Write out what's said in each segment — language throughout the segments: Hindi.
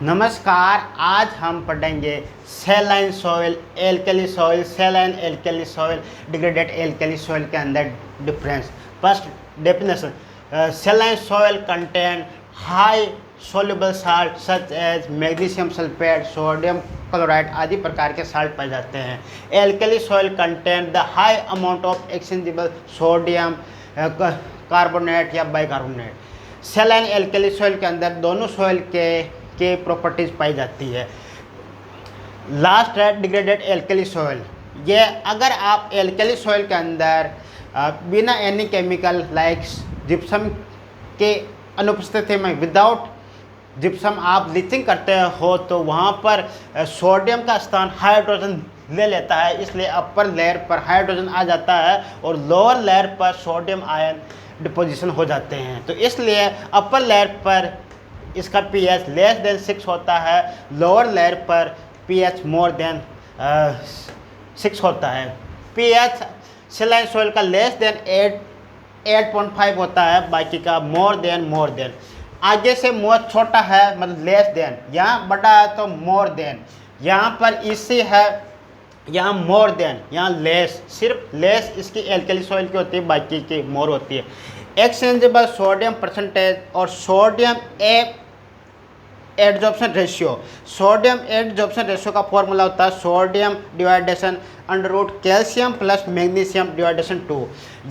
नमस्कार, आज हम पढ़ेंगे saline soil, alkali soil, saline alkali soil, degraded alkali soil के अंदर difference. First definition, saline soil contain high soluble salt such as magnesium sulphate, sodium chloride आदि प्रकार के साल्ट पाए जाते हैं। Alkali soil contain the high amount of exchangeable sodium carbonate या बाइकार्बोनेट। सैलाइन एल्कली सॉइल के अंदर दोनों सॉइल के प्रॉपर्टीज पाई जाती है। लास्ट है डिग्रेडेड एल्कली सॉइल। ये अगर आप एल्कली सॉइल के अंदर बिना एनी केमिकल लाइक जिप्सम के अनुपस्थिति में विदाउट जिप्सम आप लीचिंग करते हो तो वहाँ पर सोडियम का स्थान हाइड्रोजन ले लेता है, इसलिए अपर लेयर पर हाइड्रोजन आ जाता है और लोअर लेयर पर सोडियम आयन डिपोजिशन हो जाते हैं। तो इसलिए अपर लेयर पर इसका pH लेस देन 6 होता है, लोअर लेयर पर pH मोर देन 6 होता है। pH सैलाइन सॉइल का लेस देन 8.5 होता है, बाकी का मोर देन। आगे से मोर छोटा है मतलब लेस देन, यहाँ बड़ा है तो मोर देन, यहाँ पर इसी है, यहाँ मोर देन, यहाँ लेस। सिर्फ लेस इसकी एल्कली सॉइल की होती है, बाकी की मोर होती है। एक्सचेंजेबल सोडियम परसेंटेज और sodium adsorption ratio. Sodium adsorption ratio का फॉर्मूला होता है sodium division under root calcium plus magnesium division 2।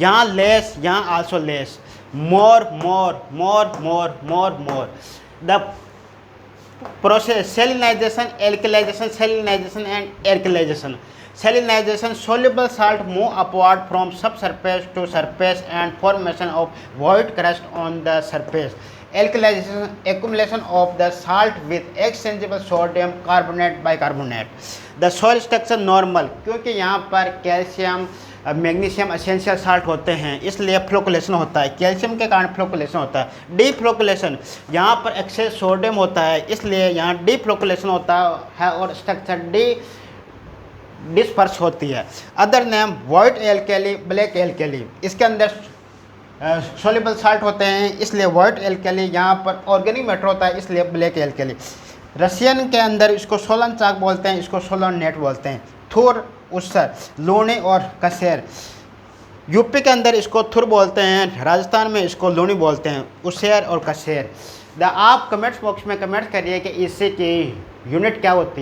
यहाँ लेस, यहाँ also less, more. The process salinization, salinization and alkalization. Salinization, soluble salt move upward from subsurface to surface and formation of void crust on the surface. Alkalization, accumulation of the salt with exchangeable sodium carbonate bicarbonate. The soil structure normal, क्योंकि यहाँ पर कैल्शियम मैग्नीशियम एसेंशियल साल्ट होते हैं, इसलिए फ्लोकुलेशन होता है। कैल्शियम के कारण फ्लोकुलेशन होता है। डी फ्लोकुलेशन, यहाँ पर एक्सेस सोडियम होता है, इसलिए यहाँ डी फ्लोकुलेशन होता है और स्ट्रक्चर डी डिस्पर्स होती है। Other name white alkali, black alkali. इसके अंदर सोल्यूबल साल्ट होते हैं, इसलिए वाइट एल्कली। यहाँ पर ऑर्गेनिक मैटर होता है, इसलिए ब्लैक एल्कली। रशियन के अंदर इसको सोलन चाक बोलते हैं, इसको सोलन नेट बोलते हैं। थुर, उसर, लूनी और कसेर। यूपी के अंदर इसको थुर बोलते हैं, राजस्थान में इसको लूनी बोलते हैं, उसेर और कसेर। आप कमेंट्स बॉक्स में कमेंट करिए कि इससे की यूनिट क्या होती है।